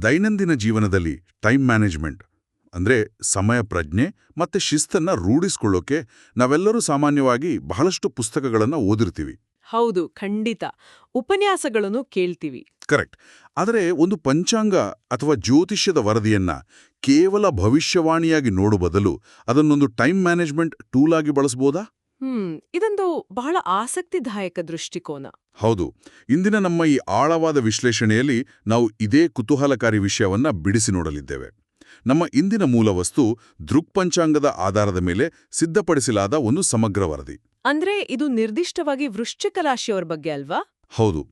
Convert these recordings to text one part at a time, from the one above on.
ದೈನಂದಿನ ಜೀವನದಲ್ಲಿ time management ಅಂದ್ರೆ ಸಮಯ ಪ್ರಜ್ಞೆ ಮತ್ತೆ ಶಿಸ್ತನ್ನ ರೂಢಿಸ್ಕೊಳ್ಳೋಕೆ ನಾವೆಲ್ಲರೂ ಸಾಮಾನ್ಯವಾಗಿ ಬಹಳಷ್ಟು ಪುಸ್ತಕಗಳನ್ನು ಓದಿರ್ತೀವಿ. ಹೌದು, ಖಂಡಿತ. ಉಪನ್ಯಾಸಗಳನ್ನು ಕೇಳ್ತೀವಿ. ಕರೆಕ್ಟ್. ಆದರೆ ಒಂದು ಪಂಚಾಂಗ ಅಥವಾ ಜ್ಯೋತಿಷ್ಯದ ವರದಿಯನ್ನ ಕೇವಲ ಭವಿಷ್ಯವಾಣಿಯಾಗಿ ನೋಡೋ ಬದಲು ಅದನ್ನೊಂದು ಟೈಮ್ ಮ್ಯಾನೇಜ್ಮೆಂಟ್ ಟೂಲ್ ಆಗಿ ಬಳಸಬಹುದಾ? ಇದೊಂದು ಬಹಳ ಆಸಕ್ತಿದಾಯಕ ದೃಷ್ಟಿಕೋನ. ಹೌದು. ಇಂದಿನ ನಮ್ಮ ಈ ಆಳವಾದ ವಿಶ್ಲೇಷಣೆಯಲ್ಲಿ ನಾವು ಇದೇ ಕುತೂಹಲಕಾರಿ ವಿಷಯವನ್ನ ಬಿಡಿಸಿ ನೋಡಲಿದ್ದೇವೆ. ನಮ್ಮ ಇಂದಿನ ಮೂಲವಸ್ತು ದೃಕ್ಪಂಚಾಂಗದ ಆಧಾರದ ಮೇಲೆ ಸಿದ್ಧಪಡಿಸಲಾದ ಒಂದು ಸಮಗ್ರ ವರದಿ. ಅಂದ್ರೆ ಇದು ನಿರ್ದಿಷ್ಟವಾಗಿ ವೃಶ್ಚಿಕ ರಾಶಿಯವರ ಬಗ್ಗೆ ಅಲ್ವಾ? ಹೌದು.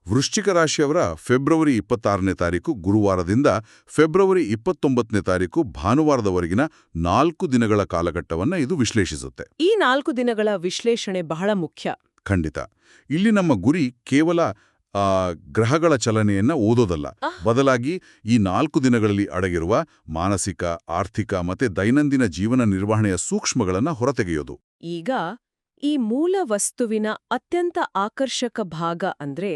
ವೃಶ್ಚಿಕ ರಾಶಿಯವರ ಫೆಬ್ರವರಿ 26ನೇ ತಾರೀಕು ಗುರುವಾರದಿಂದ ಫೆಬ್ರವರಿ 29ನೇ ತಾರೀಕು ಭಾನುವಾರದವರೆಗಿನ 4 ದಿನಗಳ ಕಾಲಘಟ್ಟವನ್ನು ಇದು ವಿಶ್ಲೇಷಿಸುತ್ತೆ. ಈ 4 ದಿನಗಳ ವಿಶ್ಲೇಷಣೆ ಬಹಳ ಮುಖ್ಯ. ಖಂಡಿತ. ಇಲ್ಲಿ ನಮ್ಮ ಗುರಿ ಕೇವಲ ಗ್ರಹಗಳ ಚಲನೆಯನ್ನ ಓದೋದಲ್ಲ, ಬದಲಾಗಿ ಈ 4 ದಿನಗಳಲ್ಲಿ ಅಡಗಿರುವ ಮಾನಸಿಕ, ಆರ್ಥಿಕ ಮತ್ತೆ ದೈನಂದಿನ ಜೀವನ ನಿರ್ವಹಣೆಯ ಸೂಕ್ಷ್ಮಗಳನ್ನು ಹೊರತೆಗೆಯೋದು. ಈಗ ಈ ಮೂಲ ವಸ್ತುವಿನ ಅತ್ಯಂತ ಆಕರ್ಷಕ ಭಾಗ ಅಂದ್ರೆ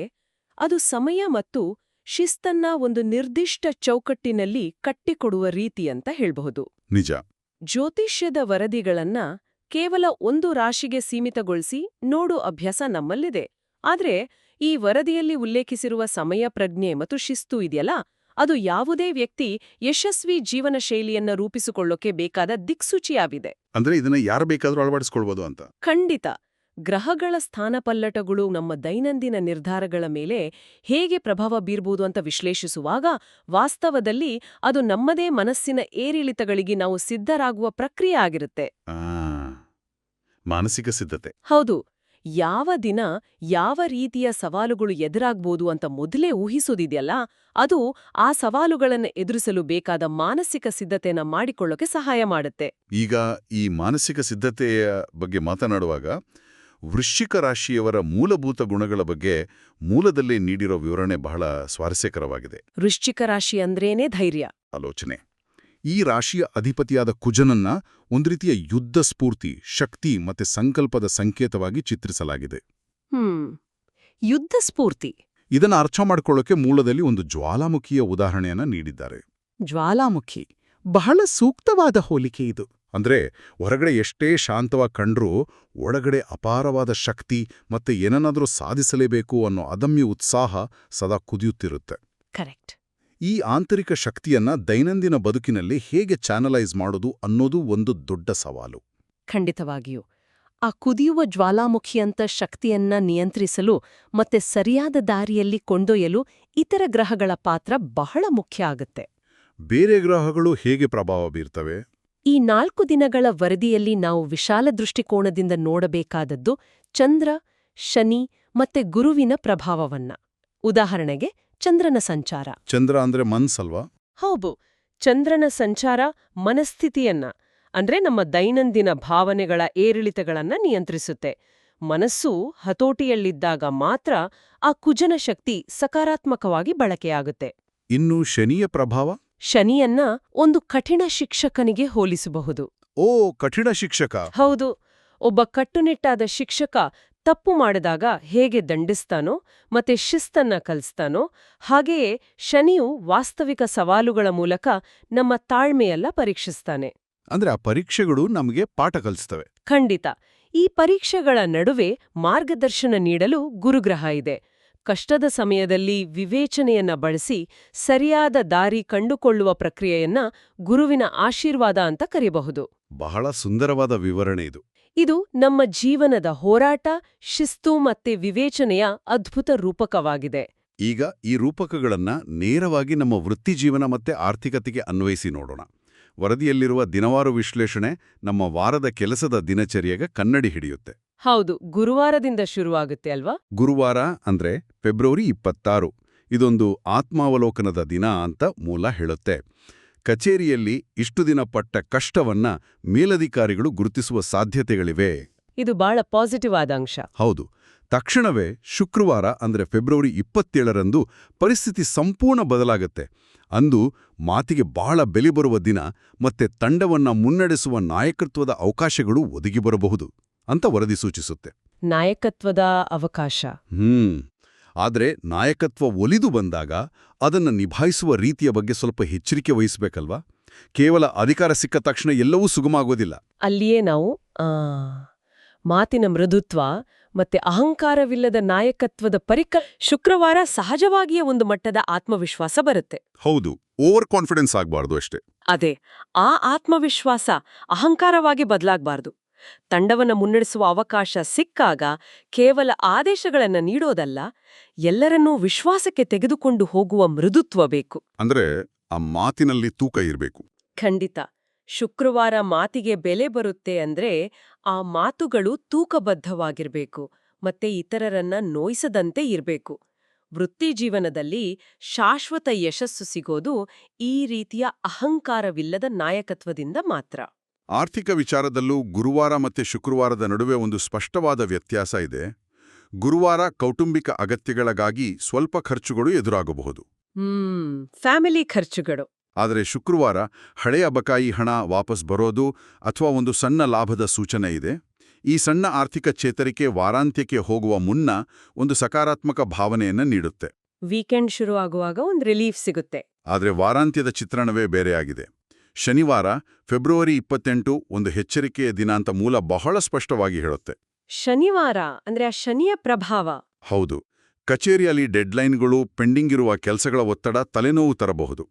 ಅದು ಸಮಯ ಮತ್ತು ಶಿಸ್ತನ್ನ ಒಂದು ನಿರ್ದಿಷ್ಟ ಚೌಕಟ್ಟಿನಲ್ಲಿ ಕಟ್ಟಿಕೊಡುವ ರೀತಿ ಅಂತ ಹೇಳ್ಬಹುದು. ನಿಜ. ಜ್ಯೋತಿಷ್ಯದ ವರದಿಗಳನ್ನ ಕೇವಲ ಒಂದು ರಾಶಿಗೆ ಸೀಮಿತಗೊಳಿಸಿ ನೋಡೋ ಅಭ್ಯಾಸ ನಮ್ಮಲ್ಲಿದೆ. ಆದ್ರೆ ಈ ವರದಿಯಲ್ಲಿ ಉಲ್ಲೇಖಿಸಿರುವ ಸಮಯ ಪ್ರಜ್ಞೆ ಮತ್ತು ಶಿಸ್ತು ಇದೆಯಲ್ಲ, ಅದು ಯಾವುದೇ ವ್ಯಕ್ತಿ ಯಶಸ್ವಿ ಜೀವನ ಶೈಲಿಯನ್ನ ರೂಪಿಸಿಕೊಳ್ಳೋಕೆ ಬೇಕಾದ ದಿಕ್ಸೂಚಿಯಾಗಿದೆ. ಅಂದ್ರೆ ಇದನ್ನ ಯಾರು ಬೇಕಾದ್ರೂ ಅಳವಡಿಸಿಕೊಳ್ಬೋದು ಅಂತ. ಖಂಡಿತ. ಗ್ರಹಗಳ ಸ್ಥಾನಪಲ್ಲಟಗಳು ನಮ್ಮ ದೈನಂದಿನ ನಿರ್ಧಾರಗಳ ಮೇಲೆ ಹೇಗೆ ಪ್ರಭಾವ ಬೀರ್ಬೋದು ಅಂತ ವಿಶ್ಲೇಷಿಸುವಾಗ ವಾಸ್ತವದಲ್ಲಿ ಅದು ನಮ್ಮದೇ ಮನಸ್ಸಿನ ಏರಿಳಿತಗಳಿಗೆ ನಾವು ಸಿದ್ಧರಾಗುವ ಪ್ರಕ್ರಿಯೆ ಆಗಿರುತ್ತೆ. ಮಾನಸಿಕ ಸಿದ್ಧತೆ. ಹೌದು. ಯಾವ ದಿನ ಯಾವ ರೀತಿಯ ಸವಾಲುಗಳು ಎದುರಾಗ್ಬೋದು ಅಂತ ಮೊದಲೇ ಊಹಿಸೋದಿದೆಯಲ್ಲ, ಅದು ಆ ಸವಾಲುಗಳನ್ನು ಎದುರಿಸಲು ಬೇಕಾದ ಮಾನಸಿಕ ಸಿದ್ಧತೆನ ಮಾಡಿಕೊಳ್ಳೋಕೆ ಸಹಾಯ ಮಾಡುತ್ತೆ. ಈಗ ಈ ಮಾನಸಿಕ ಸಿದ್ಧತೆಯ ಬಗ್ಗೆ ಮಾತನಾಡುವಾಗ ವೃಶ್ಚಿಕ ರಾಶಿಯವರ ಮೂಲಭೂತ ಗುಣಗಳ ಬಗ್ಗೆ ಮೂಲದಲ್ಲೇ ನೀಡಿರೋ ವಿವರಣೆ ಬಹಳ ಸ್ವಾರಸ್ಯಕರವಾಗಿದೆ. ವೃಶ್ಚಿಕ ರಾಶಿ ಅಂದ್ರೇನೇ ಧೈರ್ಯ. ಆಲೋಚನೆ. ಈ ರಾಶಿಯ ಅಧಿಪತಿಯಾದ ಕುಜನನ್ನ ಒಂದು ರೀತಿಯ ಯುದ್ಧ ಸ್ಫೂರ್ತಿ, ಶಕ್ತಿ ಮತ್ತೆ ಸಂಕಲ್ಪದ ಸಂಕೇತವಾಗಿ ಚಿತ್ರಿಸಲಾಗಿದೆ. ಯುದ್ಧ ಸ್ಫೂರ್ತಿ. ಇದನ್ನ ಅರ್ಥ ಮಾಡ್ಕೊಳ್ಳೋಕೆ ಮೂಲದಲ್ಲಿ ಒಂದು ಜ್ವಾಲಾಮುಖಿಯ ಉದಾಹರಣೆಯನ್ನ ನೀಡಿದ್ದಾರೆ. ಜ್ವಾಲಾಮುಖಿ ಬಹಳ ಸೂಕ್ತವಾದ ಹೋಲಿಕೆ ಇದು. ಅಂದ್ರೆ ಹೊರಗಡೆ ಎಷ್ಟೇ ಶಾಂತವಾಗಿ ಕಂಡ್ರೂ ಒಳಗಡೆ ಅಪಾರವಾದ ಶಕ್ತಿ ಮತ್ತೆ ಏನನ್ನಾದ್ರೂ ಸಾಧಿಸಲೇಬೇಕು ಅನ್ನೋ ಅದಮ್ಯ ಉತ್ಸಾಹ ಸದಾ ಕುದಿಯುತ್ತಿರುತ್ತೆ. ಕರೆಕ್ಟ್. ಈ ಆಂತರಿಕ ಶಕ್ತಿಯನ್ನ ದೈನಂದಿನ ಬದುಕಿನಲ್ಲಿ ಹೇಗೆ ಚಾನಲೈಸ್ ಮಾಡೋದು ಅನ್ನೋದು ಒಂದು ದೊಡ್ಡ ಸವಾಲು. ಖಂಡಿತವಾಗಿಯೂ. ಆ ಕುದಿಯುವ ಜ್ವಾಲಾಮುಖಿಯಂತ ಶಕ್ತಿಯನ್ನ ನಿಯಂತ್ರಿಸಲು ಮತ್ತೆ ಸರಿಯಾದ ದಾರಿಯಲ್ಲಿ ಕೊಂಡೊಯ್ಯಲು ಇತರ ಗ್ರಹಗಳ ಪಾತ್ರ ಬಹಳ ಮುಖ್ಯ ಆಗುತ್ತೆ. ಬೇರೆ ಗ್ರಹಗಳು ಹೇಗೆ ಪ್ರಭಾವ ಬೀರ್ತವೆ? ಈ 4 ದಿನಗಳ ವರದಿಯಲ್ಲಿ ನಾವು ವಿಶಾಲ ದೃಷ್ಟಿಕೋನದಿಂದ ನೋಡಬೇಕಾದದ್ದು ಚಂದ್ರ, ಶನಿ ಮತ್ತೆ ಗುರುವಿನ ಪ್ರಭಾವವನ್ನ. ಉದಾಹರಣೆಗೆ ಚಂದ್ರನ ಸಂಚಾರ. ಚಂದ್ರ ಅಂದ್ರೆ ಮನ್ಸಲ್ವಾ? ಹೌದು. ಚಂದ್ರನ ಸಂಚಾರ ಮನಸ್ಥಿತಿಯನ್ನ, ಅಂದ್ರೆ ನಮ್ಮ ದೈನಂದಿನ ಭಾವನೆಗಳ ಏರಿಳಿತಗಳನ್ನ ನಿಯಂತ್ರಿಸುತ್ತೆ. ಮನಸ್ಸು ಹತೋಟಿಯಲ್ಲಿದ್ದಾಗ ಮಾತ್ರ ಆ ಕುಜನ ಶಕ್ತಿ ಸಕಾರಾತ್ಮಕವಾಗಿ ಬಳಕೆಯಾಗುತ್ತೆ. ಇನ್ನು ಶನಿಯ ಪ್ರಭಾವ? ಶನಿಯನ್ನ ಒಂದು ಕಠಿಣ ಶಿಕ್ಷಕನಿಗೆ ಹೋಲಿಸಬಹುದು. ಓ, ಕಠಿಣ ಶಿಕ್ಷಕ. ಹೌದು. ಒಬ್ಬ ಕಟ್ಟುನಿಟ್ಟಾದ ಶಿಕ್ಷಕ ತಪ್ಪು ಮಾಡಿದಾಗ ಹೇಗೆ ದಂಡಿಸ್ತಾನೋ ಮತ್ತೆ ಶಿಸ್ತನ್ನ ಕಲಿಸ್ತಾನೋ, ಹಾಗೆಯೇ ಶನಿಯು ವಾಸ್ತವಿಕ ಸವಾಲುಗಳ ಮೂಲಕ ನಮ್ಮ ತಾಳ್ಮೆಯೆಲ್ಲ ಪರೀಕ್ಷಿಸ್ತಾನೆ. ಅಂದ್ರೆ ಆ ಪರೀಕ್ಷೆಗಳು ನಮಗೆ ಪಾಠ ಕಲಿಸ್ತವೆ. ಖಂಡಿತ. ಈ ಪರೀಕ್ಷೆಗಳ ನಡುವೆ ಮಾರ್ಗದರ್ಶನ ನೀಡಲು ಗುರುಗ್ರಹ ಇದೆ. ಕಷ್ಟದ ಸಮಯದಲ್ಲಿ ವಿವೇಚನೆಯನ್ನ ಬಳಸಿ ಸರಿಯಾದ ದಾರಿ ಕಂಡುಕೊಳ್ಳುವ ಪ್ರಕ್ರಿಯೆಯನ್ನ ಗುರುವಿನ ಆಶೀರ್ವಾದ ಅಂತ ಕರೆಯಬಹುದು. ಬಹಳ ಸುಂದರವಾದ ವಿವರಣೆ ಇದು. ಇದು ನಮ್ಮ ಜೀವನದ ಹೋರಾಟ, ಶಿಸ್ತು ಮತ್ತೆ ವಿವೇಚನೆಯ ಅದ್ಭುತ ರೂಪಕವಾಗಿದೆ. ಈಗ ಈ ರೂಪಕಗಳನ್ನ ನೇರವಾಗಿ ನಮ್ಮ ವೃತ್ತಿಜೀವನ ಮತ್ತೆ ಆರ್ಥಿಕತೆಗೆ ಅನ್ವಯಿಸಿ ನೋಡೋಣ. ವರದಿಯಲ್ಲಿರುವ ದಿನವಾರು ವಿಶ್ಲೇಷಣೆ ನಮ್ಮ ವಾರದ ಕೆಲಸದ ದಿನಚರ್ಯೆಗೆ ಕನ್ನಡಿ ಹಿಡಿಯುತ್ತೆ. ಹೌದು. ಗುರುವಾರದಿಂದ ಶುರುವಾಗುತ್ತೆ ಅಲ್ವಾ? ಗುರುವಾರ ಅಂದ್ರೆ ಫೆಬ್ರವರಿ 26. ಇದೊಂದು ಆತ್ಮಾವಲೋಕನದ ದಿನ ಅಂತ ಮೂಲ ಹೇಳುತ್ತೆ. ಕಚೇರಿಯಲ್ಲಿ ಇಷ್ಟು ದಿನ ಪಟ್ಟ ಕಷ್ಟವನ್ನ ಮೇಲಧಿಕಾರಿಗಳು ಗುರುತಿಸುವ ಸಾಧ್ಯತೆಗಳಿವೆ. ಇದು ಬಹಳ ಪಾಸಿಟಿವ್ ಆದ ಅಂಶ. ಹೌದು. ತಕ್ಷಣವೇ ಶುಕ್ರವಾರ ಅಂದ್ರೆ ಫೆಬ್ರವರಿ 27ರಂದು ಪರಿಸ್ಥಿತಿ ಸಂಪೂರ್ಣ ಬದಲಾಗುತ್ತೆ. ಅಂದು ಮಾತಿಗೆ ಬಹಳ ಬೆಲೆ ಬರುವ ದಿನ ಮತ್ತೆ ತಂಡವನ್ನ ಮುನ್ನಡೆಸುವ ನಾಯಕತ್ವದ ಅವಕಾಶಗಳು ಒದಗಿ ಬರಬಹುದು ಅಂತ ವರದಿ ಸೂಚಿಸುತ್ತೆ. ನಾಯಕತ್ವದ ಅವಕಾಶ. ಆದರೆ ನಾಯಕತ್ವ ಒಲಿದು ಬಂದಾಗ ಅದನ್ನು ನಿಭಾಯಿಸುವ ರೀತಿಯ ಬಗ್ಗೆ ಸ್ವಲ್ಪ ಎಚ್ಚರಿಕೆ ವಹಿಸಬೇಕಲ್ವಾ? ಕೇವಲ ಅಧಿಕಾರ ಸಿಕ್ಕ ತಕ್ಷಣ ಎಲ್ಲವೂ ಸುಗಮ ಆಗೋದಿಲ್ಲ. ಅಲ್ಲಿಯೇ ನಾವು ಮಾತಿನ ಮೃದುತ್ವ ಮತ್ತೆ ಅಹಂಕಾರವಿಲ್ಲದ ನಾಯಕತ್ವದ ಶುಕ್ರವಾರ ಸಹಜವಾಗಿಯೇ ಒಂದು ಮಟ್ಟದ ಆತ್ಮವಿಶ್ವಾಸ ಬರುತ್ತೆ. ಹೌದು, ಓವರ್ ಕಾನ್ಫಿಡೆನ್ಸ್ ಆಗಬಾರ್ದು ಅಷ್ಟೇ. ಅದೇ, ಆ ಆತ್ಮವಿಶ್ವಾಸ ಅಹಂಕಾರವಾಗಿ ಬದಲಾಗಬಾರ್ದು. ತಂಡವನ್ನ ಮುನ್ನಡೆಸುವ ಅವಕಾಶ ಸಿಕ್ಕಾಗ ಕೇವಲ ಆದೇಶಗಳನ್ನ ನೀಡೋದಲ್ಲ, ಎಲ್ಲರನ್ನೂ ವಿಶ್ವಾಸಕ್ಕೆ ತೆಗೆದುಕೊಂಡು ಹೋಗುವ ಮೃದುತ್ವ ಬೇಕು. ಅಂದ್ರೆ ಆ ಮಾತಿನಲ್ಲಿ ತೂಕ ಇರಬೇಕು. ಖಂಡಿತ. ಶುಕ್ರವಾರ ಮಾತಿಗೆ ಬೆಲೆ ಬರುತ್ತೆ ಅಂದ್ರೆ ಆ ಮಾತುಗಳು ತೂಕಬದ್ಧವಾಗಿರ್ಬೇಕು ಮತ್ತೆ ಇತರರನ್ನ ನೋಯಿಸದಂತೆ ಇರ್ಬೇಕು. ವೃತ್ತಿ ಜೀವನದಲ್ಲಿ ಶಾಶ್ವತ ಯಶಸ್ಸು ಸಿಗೋದು ಈ ರೀತಿಯ ಅಹಂಕಾರವಿಲ್ಲದ ನಾಯಕತ್ವದಿಂದ ಮಾತ್ರ. ಆರ್ಥಿಕ ವಿಚಾರದಲ್ಲೂ ಗುರುವಾರ ಮತ್ತೆ ಶುಕ್ರವಾರದ ನಡುವೆ ಒಂದು ಸ್ಪಷ್ಟವಾದ ವ್ಯತ್ಯಾಸ ಇದೆ. ಗುರುವಾರ ಕೌಟುಂಬಿಕ ಅಗತ್ಯಗಳಿಗಾಗಿ ಸ್ವಲ್ಪ ಖರ್ಚುಗಳು ಎದುರಾಗಬಹುದು. ಫ್ಯಾಮಿಲಿ ಖರ್ಚುಗಳು. ಆದರೆ ಶುಕ್ರವಾರ ಹಳೆಯ ಬಕಾಯಿ ಹಣ ವಾಪಸ್ ಬರೋದು ಅಥವಾ ಒಂದು ಸಣ್ಣ ಲಾಭದ ಸೂಚನೆ ಇದೆ. ಈ ಸಣ್ಣ ಆರ್ಥಿಕ ಚೇತರಿಕೆ ವಾರಾಂತ್ಯಕ್ಕೆ ಹೋಗುವ ಮುನ್ನ ಒಂದು ಸಕಾರಾತ್ಮಕ ಭಾವನೆಯನ್ನ ನೀಡುತ್ತೆ. ವೀಕೆಂಡ್ ಶುರು ಆಗುವಾಗ ಒಂದು ರಿಲೀಫ್ ಸಿಗುತ್ತೆ. ಆದರೆ ವಾರಾಂತ್ಯದ ಚಿತ್ರಣವೇ ಬೇರೆಯಾಗಿದೆ. ಶನಿವಾರ ಫೆಬ್ರವರಿ 28 ಒಂದು ಎಚ್ಚರಿಕೆಯ ದಿನ ಅಂತ ಮೂಲ ಬಹಳ ಸ್ಪಷ್ಟವಾಗಿ ಹೇಳುತ್ತೆ. ಶನಿವಾರ ಅಂದ್ರೆ ಆ ಶನಿಯ ಪ್ರಭಾವ. ಹೌದು, ಕಚೇರಿಯಲ್ಲಿ ಡೆಡ್ಲೈನ್ಗಳು, ಪೆಂಡಿಂಗ್ ಇರುವ ಕೆಲಸಗಳ ಒತ್ತಡ ತಲೆನೋವು ತರಬಹುದು.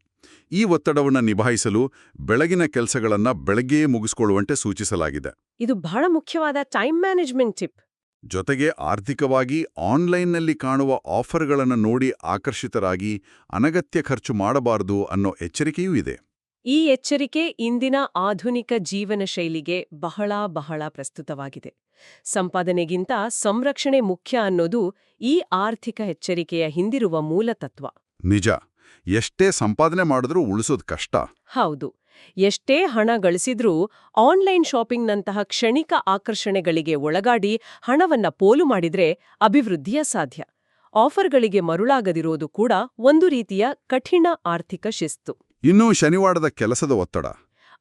ಈ ಒತ್ತಡವನ್ನು ನಿಭಾಯಿಸಲು ಬೆಳಗಿನ ಕೆಲಸಗಳನ್ನು ಬೆಳಗ್ಗೆಯೇ ಮುಗಿಸಿಕೊಳ್ಳುವಂತೆ ಸೂಚಿಸಲಾಗಿದೆ. ಇದು ಬಹಳ ಮುಖ್ಯವಾದ ಟೈಮ್ ಮ್ಯಾನೇಜ್ಮೆಂಟ್ ಟಿಪ್. ಜೊತೆಗೆ ಆರ್ಥಿಕವಾಗಿ ಆನ್ಲೈನ್ನಲ್ಲಿ ಕಾಣುವ ಆಫರ್ಗಳನ್ನು ನೋಡಿ ಆಕರ್ಷಿತರಾಗಿ ಅನಗತ್ಯ ಖರ್ಚು ಮಾಡಬಾರದು ಅನ್ನೋ ಎಚ್ಚರಿಕೆಯೂ ಇದೆ. ಈ ಎಚ್ಚರಿಕೆ ಇಂದಿನ ಆಧುನಿಕ ಜೀವನ ಶೈಲಿಗೆ ಬಹಳ ಪ್ರಸ್ತುತವಾಗಿದೆ. ಸಂಪಾದನೆಗಿಂತ ಸಂರಕ್ಷಣೆ ಮುಖ್ಯ ಅನ್ನೋದು ಈ ಆರ್ಥಿಕ ಎಚ್ಚರಿಕೆಯ ಹಿಂದಿರುವ ಮೂಲತತ್ವ. ನಿಜ. ಎಷ್ಟೇ ಸಂಪಾದನೆ ಮಾಡಿದ್ರೂ ಉಳಿಸೋದು ಕಷ್ಟ. ಹೌದು. ಎಷ್ಟೇ ಹಣ ಗಳಿಸಿದ್ರೂ ಆನ್ಲೈನ್ ಶಾಪಿಂಗ್ನಂತಹ ಕ್ಷಣಿಕ ಆಕರ್ಷಣೆಗಳಿಗೆ ಒಳಗಾಡಿ ಹಣವನ್ನ ಪೋಲು ಮಾಡಿದ್ರೆ ಅಭಿವೃದ್ಧಿಯ ಸಾಧ್ಯ. ಆಫರ್ಗಳಿಗೆ ಮರುಳಾಗದಿರೋದು ಕೂಡ ಒಂದು ರೀತಿಯ ಕಠಿಣ ಆರ್ಥಿಕ ಶಿಸ್ತು. ಇನ್ನು ಶನಿವಾರದ ಕೆಲಸದ ಒತ್ತಡ.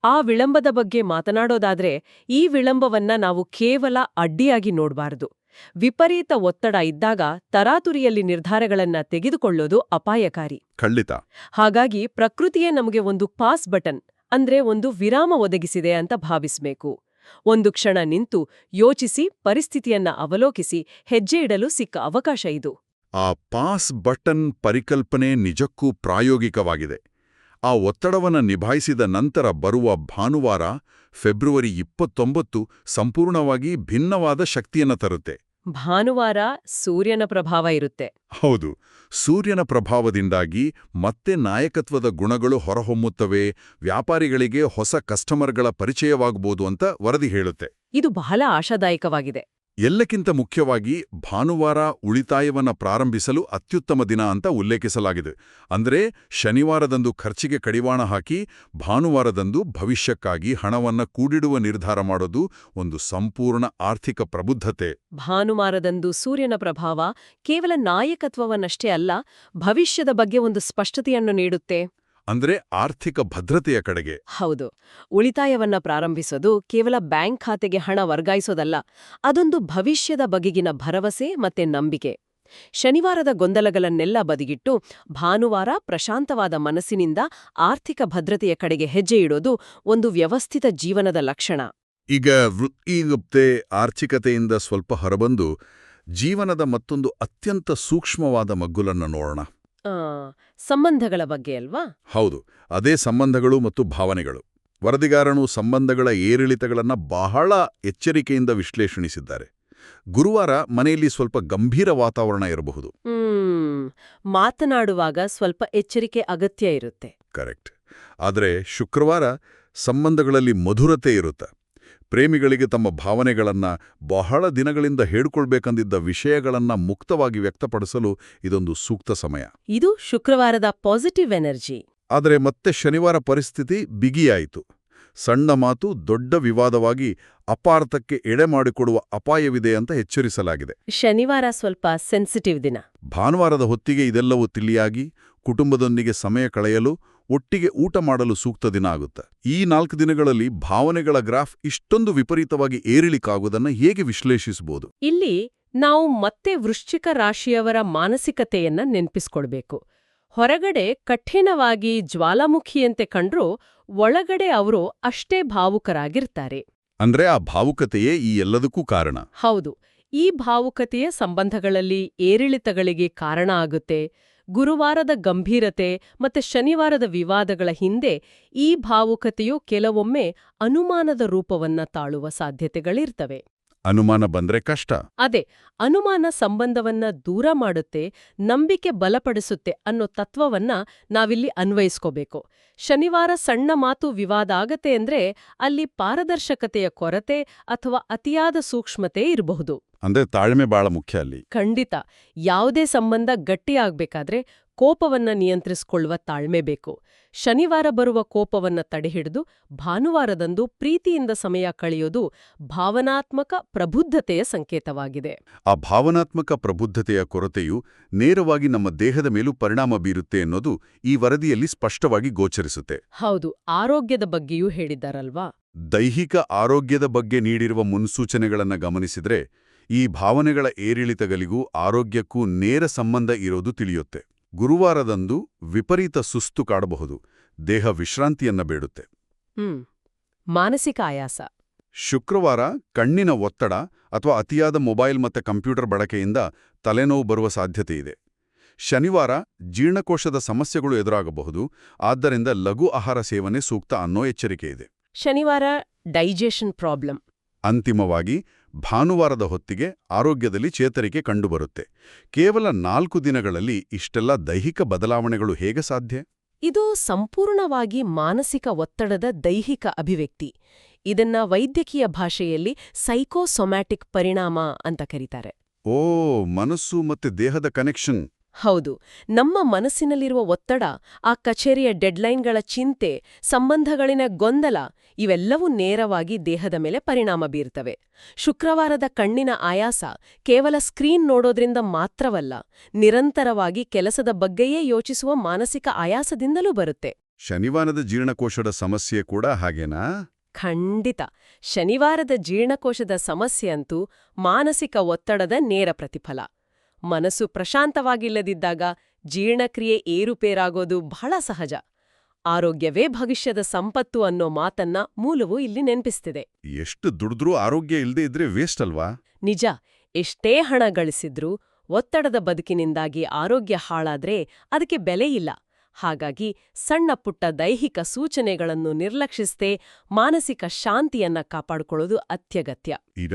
ಆ ವಿಳಂಬದ ಬಗ್ಗೆ ಮಾತನಾಡೋದಾದ್ರೆ ಈ ವಿಳಂಬವನ್ನ ನಾವು ಕೇವಲ ಅಡ್ಡಿಯಾಗಿ ನೋಡಬಾರದು. ವಿಪರೀತ ಒತ್ತಡ ಇದ್ದಾಗ ತರಾತುರಿಯಲ್ಲಿ ನಿರ್ಧಾರಗಳನ್ನ ತೆಗೆದುಕೊಳ್ಳೋದು ಅಪಾಯಕಾರಿ. ಖಂಡಿತ. ಹಾಗಾಗಿ ಪ್ರಕೃತಿಯೇ ನಮಗೆ ಒಂದು ಪಾಸ್ ಬಟನ್ ಅಂದ್ರೆ ಒಂದು ವಿರಾಮ ಒದಗಿಸಿದೆ ಅಂತ ಭಾವಿಸ್ಬೇಕು. ಒಂದು ಕ್ಷಣ ನಿಂತು ಯೋಚಿಸಿ ಪರಿಸ್ಥಿತಿಯನ್ನ ಅವಲೋಕಿಸಿ ಹೆಜ್ಜೆ ಇಡಲು ಸಿಕ್ಕ ಅವಕಾಶ ಇದು. ಆ ಪಾಸ್ ಬಟನ್ ಪರಿಕಲ್ಪನೆ ನಿಜಕ್ಕೂ ಪ್ರಾಯೋಗಿಕವಾಗಿದೆ. ಆ ಒತ್ತಡವನ್ನು ನಿಭಾಯಿಸಿದ ನಂತರ ಬರುವ ಭಾನುವಾರ ಫೆಬ್ರವರಿ 29 ಸಂಪೂರ್ಣವಾಗಿ ಭಿನ್ನವಾದ ಶಕ್ತಿಯನ್ನು ತರುತ್ತೆ. ಭಾನುವಾರ ಸೂರ್ಯನ ಪ್ರಭಾವ ಇರುತ್ತೆ. ಹೌದು, ಸೂರ್ಯನ ಪ್ರಭಾವದಿಂದಾಗಿ ಮತ್ತೆ ನಾಯಕತ್ವದ ಗುಣಗಳು ಹೊರಹೊಮ್ಮುತ್ತವೆ, ವ್ಯಾಪಾರಿಗಳಿಗೆ ಹೊಸ ಕಸ್ಟಮರ್ಗಳ ಪರಿಚಯವಾಗಬಹುದು ಅಂತ ವರದಿ ಹೇಳುತ್ತೆ. ಇದು ಬಹಳ ಆಶಾದಾಯಕವಾಗಿದೆ. ಎಲ್ಲಕ್ಕಿಂತ ಮುಖ್ಯವಾಗಿ ಭಾನುವಾರ ಉಳಿತಾಯವನ್ನ ಪ್ರಾರಂಭಿಸಲು ಅತ್ಯುತ್ತಮ ದಿನ ಅಂತ ಉಲ್ಲೇಖಿಸಲಾಗಿದೆ. ಅಂದ್ರೆ ಶನಿವಾರದಂದು ಖರ್ಚಿಗೆ ಕಡಿವಾಣ ಹಾಕಿ ಭಾನುವಾರದಂದು ಭವಿಷ್ಯಕ್ಕಾಗಿ ಹಣವನ್ನ ಕೂಡಿಡುವ ನಿರ್ಧಾರ ಮಾಡೋದು ಒಂದು ಸಂಪೂರ್ಣ ಆರ್ಥಿಕ ಪ್ರಬುದ್ಧತೆ. ಭಾನುವಾರದಂದು ಸೂರ್ಯನ ಪ್ರಭಾವ ಕೇವಲ ನಾಯಕತ್ವವನ್ನಷ್ಟೇ ಅಲ್ಲ, ಭವಿಷ್ಯದ ಬಗ್ಗೆ ಒಂದು ಸ್ಪಷ್ಟತೆಯನ್ನು ನೀಡುತ್ತೆ. ಅಂದ್ರೆ ಆರ್ಥಿಕ ಭದ್ರತೆಯ ಕಡೆಗೆ. ಹೌದು. ಉಳಿತಾಯವನ್ನ ಪ್ರಾರಂಭಿಸೋದು ಕೇವಲ ಬ್ಯಾಂಕ್ ಖಾತೆಗೆ ಹಣ ವರ್ಗಾಯಿಸೋದಲ್ಲ, ಅದೊಂದು ಭವಿಷ್ಯದ ಬಗೆಗಿನ ಭರವಸೆ ಮತ್ತೆ ನಂಬಿಕೆ. ಶನಿವಾರದ ಗೊಂದಲಗಳನ್ನೆಲ್ಲ ಬದಿಗಿಟ್ಟು ಭಾನುವಾರ ಪ್ರಶಾಂತವಾದ ಮನಸ್ಸಿನಿಂದ ಆರ್ಥಿಕ ಭದ್ರತೆಯ ಕಡೆಗೆ ಹೆಜ್ಜೆ ಇಡೋದು ಒಂದು ವ್ಯವಸ್ಥಿತ ಜೀವನದ ಲಕ್ಷಣ. ಈಗ ವೃತ್ತಿ ಆರ್ಥಿಕತೆಯಿಂದ ಸ್ವಲ್ಪ ಹೊರಬಂದು ಜೀವನದ ಮತ್ತೊಂದು ಅತ್ಯಂತ ಸೂಕ್ಷ್ಮವಾದ ಮಗ್ಗುಲನ್ನು ನೋಡೋಣ. ಸಂಬಂಧಗಳ ಬಗ್ಗೆ ಅಲ್ವಾ? ಹೌದು, ಅದೇ ಸಂಬಂಧಗಳು ಮತ್ತು ಭಾವನೆಗಳು. ವರದಿಗಾರನು ಸಂಬಂಧಗಳ ಏರಿಳಿತಗಳನ್ನು ಬಹಳ ಎಚ್ಚರಿಕೆಯಿಂದ ವಿಶ್ಲೇಷಣಿಸಿದ್ದಾರೆ. ಗುರುವಾರ ಮನೆಯಲ್ಲಿ ಸ್ವಲ್ಪ ಗಂಭೀರ ವಾತಾವರಣ ಇರಬಹುದು. ಮಾತನಾಡುವಾಗ ಸ್ವಲ್ಪ ಎಚ್ಚರಿಕೆ ಅಗತ್ಯ ಇರುತ್ತೆ. ಕರೆಕ್ಟ್. ಆದರೆ ಶುಕ್ರವಾರ ಸಂಬಂಧಗಳಲ್ಲಿ ಮಧುರತೆ ಇರುತ್ತೆ. ಪ್ರೇಮಿಗಳಿಗೆ ತಮ್ಮ ಭಾವನೆಗಳನ್ನ ಬಹಳ ದಿನಗಳಿಂದ ಹೇಳ್ಕೊಳ್ಬೇಕಂದಿದ್ದ ವಿಷಯಗಳನ್ನ ಮುಕ್ತವಾಗಿ ವ್ಯಕ್ತಪಡಿಸಲು ಇದೊಂದು ಸೂಕ್ತ ಸಮಯ. ಇದು ಶುಕ್ರವಾರದ ಪಾಸಿಟಿವ್ ಎನರ್ಜಿ. ಆದರೆ ಮತ್ತೆ ಶನಿವಾರ ಪರಿಸ್ಥಿತಿ ಬಿಗಿಯಾಯಿತು. ಸಣ್ಣ ಮಾತು ದೊಡ್ಡ ವಿವಾದವಾಗಿ ಅಪಾರ್ಥಕ್ಕೆ ಎಡೆಮಾಡಿಕೊಡುವ ಅಪಾಯವಿದೆ ಅಂತ ಎಚ್ಚರಿಸಲಾಗಿದೆ. ಶನಿವಾರ ಸ್ವಲ್ಪ ಸೆನ್ಸಿಟಿವ್ ದಿನ. ಭಾನುವಾರದ ಹೊತ್ತಿಗೆ ಇದೆಲ್ಲವೂ ತಿಳಿಯಾಗಿ ಕುಟುಂಬದೊಂದಿಗೆ ಸಮಯ ಕಳೆಯಲು, ಒಟ್ಟಿಗೆ ಊಟ ಮಾಡಲು ಸೂಕ್ತ ದಿನ ಆಗುತ್ತೆ. ಈ 4 ದಿನಗಳಲ್ಲಿ ಭಾವನೆಗಳ ಗ್ರಾಫ್ ಇಷ್ಟೊಂದು ವಿಪರೀತವಾಗಿ ಏರಿಳಿಕಾಗುವುದನ್ನು ಹೇಗೆ ವಿಶ್ಲೇಷಿಸಬಹುದು? ಇಲ್ಲಿ ನಾವು ಮತ್ತೆ ವೃಶ್ಚಿಕ ರಾಶಿಯವರ ಮಾನಸಿಕತೆಯನ್ನ ನೆನ್ಪಿಸ್ಕೊಳ್ಬೇಕು. ಹೊರಗಡೆ ಕಠಿಣವಾಗಿ ಜ್ವಾಲಾಮುಖಿಯಂತೆ ಕಂಡ್ರೂ ಒಳಗಡೆ ಅವರು ಅಷ್ಟೇ ಭಾವುಕರಾಗಿರ್ತಾರೆ. ಅಂದ್ರೆ ಆ ಭಾವುಕತೆಯೇ ಈ ಎಲ್ಲದಕ್ಕೂ ಕಾರಣ. ಹೌದು, ಈ ಭಾವುಕತೆಯ ಸಂಬಂಧಗಳಲ್ಲಿ ಏರಿಳಿತಗಳಿಗೆ ಕಾರಣ ಆಗುತ್ತೆ. ಗುರುವಾರದ ಗಂಭೀರತೆ ಮತ್ತೆ ಶನಿವಾರದ ವಿವಾದಗಳ ಹಿಂದೆ ಈ ಭಾವುಕತೆಯು ಕೆಲವೊಮ್ಮೆ ಅನುಮಾನದ ರೂಪವನ್ನ ತಾಳುವ ಸಾಧ್ಯತೆಗಳಿರ್ತವೆ. ಅನುಮಾನ ಬಂದ್ರೆ ಕಷ್ಟ. ಅದೇ, ಅನುಮಾನ ಸಂಬಂಧವನ್ನ ದೂರ ಮಾಡುತ್ತೆ, ನಂಬಿಕೆ ಬಲಪಡಿಸುತ್ತೆ ಅನ್ನೋ ತತ್ವವನ್ನ ನಾವಿಲ್ಲಿ ಅನ್ವಯಿಸ್ಕೋಬೇಕು. ಶನಿವಾರ ಸಣ್ಣ ಮಾತು ವಿವಾದ ಆಗತ್ತೆ ಅಂದ್ರೆ ಅಲ್ಲಿ ಪಾರದರ್ಶಕತೆಯ ಕೊರತೆ ಅಥವಾ ಅತಿಯಾದ ಸೂಕ್ಷ್ಮತೆ ಇರಬಹುದು. ಅಂದ್ರೆ ತಾಳ್ಮೆ ಬಹಳ ಮುಖ್ಯ ಅಲ್ಲಿ. ಖಂಡಿತ. ಯಾವುದೇ ಸಂಬಂಧ ಗಟ್ಟಿಯಾಗ್ಬೇಕಾದ್ರೆ ಕೋಪವನ್ನ ನಿಯಂತ್ರಿಸಿಕೊಳ್ಳುವ ತಾಳ್ಮೆ ಬೇಕು. ಶನಿವಾರ ಬರುವ ಕೋಪವನ್ನ ತಡೆಹಿಡಿದು ಭಾನುವಾರದಂದು ಪ್ರೀತಿಯಿಂದ ಸಮಯ ಕಳೆಯೋದು ಭಾವನಾತ್ಮಕ ಪ್ರಬುದ್ಧತೆಯ ಸಂಕೇತವಾಗಿದೆ. ಆ ಭಾವನಾತ್ಮಕ ಪ್ರಬುದ್ಧತೆಯ ಕೊರತೆಯು ನೇರವಾಗಿ ನಮ್ಮ ದೇಹದ ಮೇಲೂ ಪರಿಣಾಮ ಬೀರುತ್ತೆ ಅನ್ನೋದು ಈ ವರದಿಯಲ್ಲಿ ಸ್ಪಷ್ಟವಾಗಿ ಗೋಚರಿಸುತ್ತೆ. ಹೌದು, ಆರೋಗ್ಯದ ಬಗ್ಗೆಯೂ ಹೇಳಿದ್ದಾರಲ್ವಾ? ದೈಹಿಕ ಆರೋಗ್ಯದ ಬಗ್ಗೆ ನೀಡಿರುವ ಮುನ್ಸೂಚನೆಗಳನ್ನ ಗಮನಿಸಿದ್ರೆ ಈ ಭಾವನೆಗಳ ಏರಿಳಿತಗಳಿಗೂ ಆರೋಗ್ಯಕ್ಕೂ ನೇರ ಸಂಬಂಧ ಇರೋದು ತಿಳಿಯುತ್ತೆ. ಗುರುವಾರದಂದು ವಿಪರೀತ ಸುಸ್ತು ಕಾಡಬಹುದು, ದೇಹ ವಿಶ್ರಾಂತಿಯನ್ನ ಬೇಡುತ್ತೆ. ಮಾನಸಿಕ ಆಯಾಸ. ಶುಕ್ರವಾರ ಕಣ್ಣಿನ ಒತ್ತಡ ಅಥವಾ ಅತಿಯಾದ ಮೊಬೈಲ್ ಮತ್ತೆ ಕಂಪ್ಯೂಟರ್ ಬಳಕೆಯಿಂದ ತಲೆನೋವು ಬರುವ ಸಾಧ್ಯತೆ ಇದೆ. ಶನಿವಾರ ಜೀರ್ಣಕೋಶದ ಸಮಸ್ಯೆಗಳು ಎದುರಾಗಬಹುದು, ಆದ್ದರಿಂದ ಲಘು ಆಹಾರ ಸೇವನೆ ಸೂಕ್ತ ಅನ್ನೋ ಎಚ್ಚರಿಕೆ ಇದೆ. ಶನಿವಾರ ಡೈಜೆಷನ್ ಪ್ರಾಬ್ಲಮ್. ಅಂತಿಮವಾಗಿ ಭಾನುವಾರದ ಹೊತ್ತಿಗೆ ಆರೋಗ್ಯದಲ್ಲಿ ಚೇತರಿಕೆ ಕಂಡುಬರುತ್ತೆ. ಕೇವಲ 4 ದಿನಗಳಲ್ಲಿ ಇಷ್ಟೆಲ್ಲ ದೈಹಿಕ ಬದಲಾವಣೆಗಳು ಹೇಗೆ ಸಾಧ್ಯ? ಇದು ಸಂಪೂರ್ಣವಾಗಿ ಮಾನಸಿಕ ಒತ್ತಡದ ದೈಹಿಕ ಅಭಿವ್ಯಕ್ತಿ. ಇದನ್ನ ವೈದ್ಯಕೀಯ ಭಾಷೆಯಲ್ಲಿ ಸೈಕೋಸೊಮ್ಯಾಟಿಕ್ ಪರಿಣಾಮ ಅಂತ ಕರೀತಾರೆ. ಓ, ಮನಸ್ಸು ಮತ್ತೆ ದೇಹದ ಕನೆಕ್ಷನ್. ಹೌದು, ನಮ್ಮ ಮನಸ್ಸಿನಲ್ಲಿರುವ ಒತ್ತಡ, ಆ ಕಚೇರಿಯ ಡೆಡ್ಲೈನ್ಗಳ ಚಿಂತೆ, ಸಂಬಂಧಗಳಿನ ಗೊಂದಲ ಇವೆಲ್ಲವೂ ನೇರವಾಗಿ ದೇಹದ ಮೇಲೆ ಪರಿಣಾಮ ಬೀರ್ತವೆ. ಶುಕ್ರವಾರದ ಕಣ್ಣಿನ ಆಯಾಸ ಕೇವಲ ಸ್ಕ್ರೀನ್ ನೋಡೋದ್ರಿಂದ ಮಾತ್ರವಲ್ಲ, ನಿರಂತರವಾಗಿ ಕೆಲಸದ ಬಗ್ಗೆಯೇ ಯೋಚಿಸುವ ಮಾನಸಿಕ ಆಯಾಸದಿಂದಲೂ ಬರುತ್ತೆ. ಶನಿವಾರದ ಜೀರ್ಣಕೋಶದ ಸಮಸ್ಯೆ ಕೂಡ ಹಾಗೇನಾ? ಖಂಡಿತ. ಶನಿವಾರದ ಜೀರ್ಣಕೋಶದ ಸಮಸ್ಯೆಯಂತೂ ಮಾನಸಿಕ ಒತ್ತಡದ ನೇರ ಪ್ರತಿಫಲ. ಮನಸ್ಸು ಪ್ರಶಾಂತವಾಗಿಲ್ಲದಿದ್ದಾಗ ಜೀರ್ಣಕ್ರಿಯೆ ಏರುಪೇರಾಗೋದು ಬಹಳ ಸಹಜ. ಆರೋಗ್ಯವೇ ಭವಿಷ್ಯದ ಸಂಪತ್ತು ಅನ್ನೋ ಮಾತನ್ನ ಮೂಲವು ಇಲ್ಲಿ ನೆನ್ಪಿಸ್ತಿದೆ. ಎಷ್ಟು ದುಡಿದ್ರೂ ಆರೋಗ್ಯ ಇಲ್ದೇ ಇದ್ರೆ ವೇಸ್ಟ್ ಅಲ್ವಾ? ನಿಜ. ಎಷ್ಟೇ ಹಣ ಗಳಿಸಿದ್ರೂ ಒತ್ತಡದ ಬದುಕಿನಿಂದಾಗಿ ಆರೋಗ್ಯ ಹಾಳಾದ್ರೆ ಅದಕ್ಕೆ ಬೆಲೆ ಇಲ್ಲ. ಹಾಗಾಗಿ ಸಣ್ಣ ಪುಟ್ಟ ದೈಹಿಕ ಸೂಚನೆಗಳನ್ನು ನಿರ್ಲಕ್ಷಿಸದೆ ಮಾನಸಿಕ ಶಾಂತಿಯನ್ನ ಕಾಪಾಡಿಕೊಳ್ಳೋದು ಅತ್ಯಗತ್ಯ. ಈಗ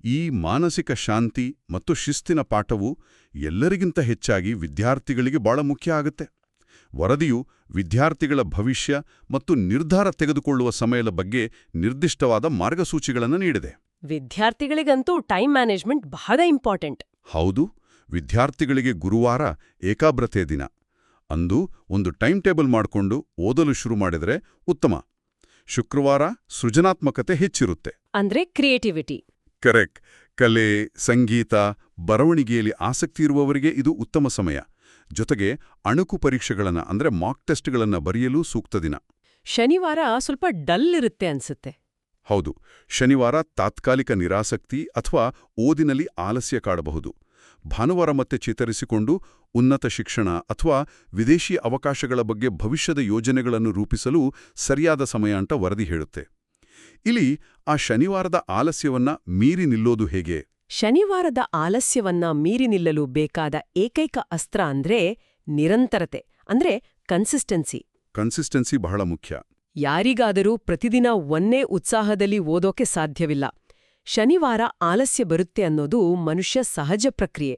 ಈ ಮಾನಸಿಕ ಶಾಂತಿ ಮತ್ತು ಶಿಸ್ತಿನ ಪಾಠವು ಎಲ್ಲರಿಗಿಂತ ಹೆಚ್ಚಾಗಿ ವಿದ್ಯಾರ್ಥಿಗಳಿಗೆ ಬಹಳ ಮುಖ್ಯ ಆಗುತ್ತೆ. ವರದಿಯು ವಿದ್ಯಾರ್ಥಿಗಳ ಭವಿಷ್ಯ ಮತ್ತು ನಿರ್ಧಾರ ತೆಗೆದುಕೊಳ್ಳುವ ಸಮಯದ ಬಗ್ಗೆ ನಿರ್ದಿಷ್ಟವಾದ ಮಾರ್ಗಸೂಚಿಗಳನ್ನು ನೀಡಿದೆ. ವಿದ್ಯಾರ್ಥಿಗಳಿಗಂತೂ ಟೈಮ್ ಮ್ಯಾನೇಜ್ಮೆಂಟ್ ಬಹಳ ಇಂಪಾರ್ಟೆಂಟ್. ಹೌದು, ವಿದ್ಯಾರ್ಥಿಗಳಿಗೆ ಗುರುವಾರ ಏಕಾಗ್ರತೆ ದಿನ. ಅಂದು ಒಂದು ಟೈಮ್ ಟೇಬಲ್ ಮಾಡಿಕೊಂಡು ಓದಲು ಶುರು ಮಾಡಿದರೆ ಉತ್ತಮ. ಶುಕ್ರವಾರ ಸೃಜನಾತ್ಮಕತೆ ಹೆಚ್ಚಿರುತ್ತೆ. ಅಂದ್ರೆ ಕ್ರಿಯೇಟಿವಿಟಿ. ಕರೆಕ್ಟ್. ಕಲೆ, ಸಂಗೀತ, ಬರವಣಿಗೆಯಲ್ಲಿ ಆಸಕ್ತಿ ಇರುವವರಿಗೆ ಇದು ಉತ್ತಮ ಸಮಯ. ಜೊತೆಗೆ ಅಣುಕು ಪರೀಕ್ಷೆಗಳನ್ನ ಅಂದ್ರೆ ಮಾಕ್ ಟೆಸ್ಟ್ಗಳನ್ನ ಬರೆಯಲು ಸೂಕ್ತ ದಿನ. ಶನಿವಾರ ಸ್ವಲ್ಪ ಡಲ್ ಇರುತ್ತೆ ಅನ್ಸುತ್ತೆ. ಹೌದು, ಶನಿವಾರ ತಾತ್ಕಾಲಿಕ ನಿರಾಸಕ್ತಿ ಅಥವಾ ಓದಿನಲ್ಲಿ ಆಲಸ್ಯ ಕಾಡಬಹುದು. ಭಾನುವಾರ ಮತ್ತೆ ಚೇತರಿಸಿಕೊಂಡು ಉನ್ನತ ಶಿಕ್ಷಣ ಅಥವಾ ವಿದೇಶಿ ಅವಕಾಶಗಳ ಬಗ್ಗೆ ಭವಿಷ್ಯದ ಯೋಜನೆಗಳನ್ನು ರೂಪಿಸಲು ಸರಿಯಾದ ಸಮಯ ಅಂತ ವರದಿ ಹೇಳುತ್ತೆ. ಇಲ್ಲಿ ಆ ಶನಿವಾರದ ಆಲಸ್ಯವನ್ನ ಮೀರಿ ನಿಲ್ಲೋದು ಹೇಗೆ? ಶನಿವಾರದ ಆಲಸ್ಯವನ್ನ ಮೀರಿ ನಿಲ್ಲಲು ಬೇಕಾದ ಏಕೈಕ ಅಸ್ತ್ರ ಅಂದ್ರೆ ನಿರಂತರತೆ, ಅಂದ್ರೆ ಕನ್ಸಿಸ್ಟೆನ್ಸಿ ಬಹಳ ಮುಖ್ಯ. ಯಾರಿಗಾದರೂ ಪ್ರತಿದಿನ ಒಂದೇ ಉತ್ಸಾಹದಲ್ಲಿ ಓದೋಕೆ ಸಾಧ್ಯವಿಲ್ಲ. ಶನಿವಾರ ಆಲಸ್ಯ ಬರುತ್ತೆ ಅನ್ನೋದು ಮನುಷ್ಯ ಸಹಜ ಪ್ರಕ್ರಿಯೆ.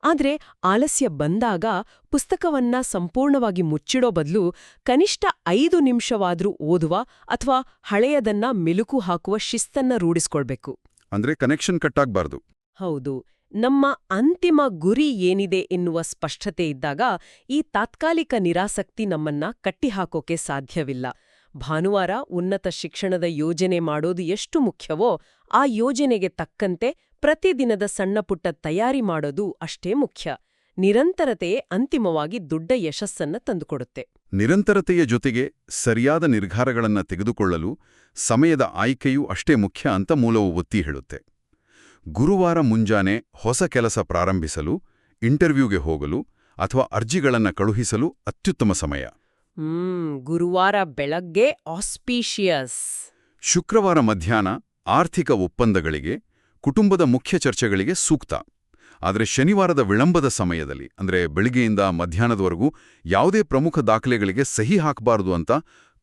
ಆದ್ರೆ ಆಲಸ್ಯ ಬಂದಾಗ ಪುಸ್ತಕವನ್ನ ಸಂಪೂರ್ಣವಾಗಿ ಮುಚ್ಚಿಡೋ ಬದಲು ಕನಿಷ್ಠ 5 ನಿಮಿಷವಾದ್ರೂ ಓದುವ ಅಥವಾ ಹಳೆಯದನ್ನ ಮೆಲುಕು ಹಾಕುವ ಶಿಸ್ತನ್ನ ರೂಢಿಸ್ಕೊಳ್ಬೇಕು. ಅಂದ್ರೆ ಕನೆಕ್ಷನ್ ಕಟ್ಟಾಗಬಾರ್ದು. ಹೌದು. ನಮ್ಮ ಅಂತಿಮ ಗುರಿ ಏನಿದೆ ಎನ್ನುವ ಸ್ಪಷ್ಟತೆ ಇದ್ದಾಗ ಈ ತಾತ್ಕಾಲಿಕ ನಿರಾಸಕ್ತಿ ನಮ್ಮನ್ನ ಕಟ್ಟಿಹಾಕೋಕೆ ಸಾಧ್ಯವಿಲ್ಲ. ಭಾನುವಾರ ಉನ್ನತ ಶಿಕ್ಷಣದ ಯೋಜನೆ ಮಾಡೋದು ಎಷ್ಟು ಮುಖ್ಯವೋ ಆ ಯೋಜನೆಗೆ ತಕ್ಕಂತೆ ಪ್ರತಿದಿನದ ಸಣ್ಣಪುಟ್ಟ ತಯಾರಿ ಮಾಡೋದು ಅಷ್ಟೇ ಮುಖ್ಯ. ನಿರಂತರತೆಯೇ ಅಂತಿಮವಾಗಿ ದೊಡ್ಡ ಯಶಸ್ಸನ್ನ ತಂದುಕೊಡುತ್ತೆ. ನಿರಂತರತೆಯ ಜೊತೆಗೆ ಸರಿಯಾದ ನಿರ್ಧಾರಗಳನ್ನ ತೆಗೆದುಕೊಳ್ಳಲು ಸಮಯದ ಆಯ್ಕೆಯೂ ಅಷ್ಟೇ ಮುಖ್ಯ ಅಂತ ಮೂಲವು ಒತ್ತಿ ಹೇಳುತ್ತೆ. ಗುರುವಾರ ಮುಂಜಾನೆ ಹೊಸ ಕೆಲಸ ಪ್ರಾರಂಭಿಸಲು, ಇಂಟರ್ವ್ಯೂಗೆ ಹೋಗಲು ಅಥವಾ ಅರ್ಜಿಗಳನ್ನು ಕಳುಹಿಸಲು ಅತ್ಯುತ್ತಮ ಸಮಯ. ಗುರುವಾರ ಬೆಳಗ್ಗೆ ಆಸ್ಪೀಷಿಯಸ್. ಶುಕ್ರವಾರ ಮಧ್ಯಾಹ್ನ ಆರ್ಥಿಕ ಒಪ್ಪಂದಗಳಿಗೆ, ಕುಟುಂಬದ ಮುಖ್ಯ ಚರ್ಚೆಗಳಿಗೆ ಸೂಕ್ತ. ಆದರೆ ಶನಿವಾರದ ವಿಳಂಬದ ಸಮಯದಲ್ಲಿ, ಅಂದರೆ ಬೆಳಿಗ್ಗೆಯಿಂದ ಮಧ್ಯಾಹ್ನದವರೆಗೂ ಯಾವುದೇ ಪ್ರಮುಖ ದಾಖಲೆಗಳಿಗೆ ಸಹಿ ಹಾಕಬಾರದು ಅಂತ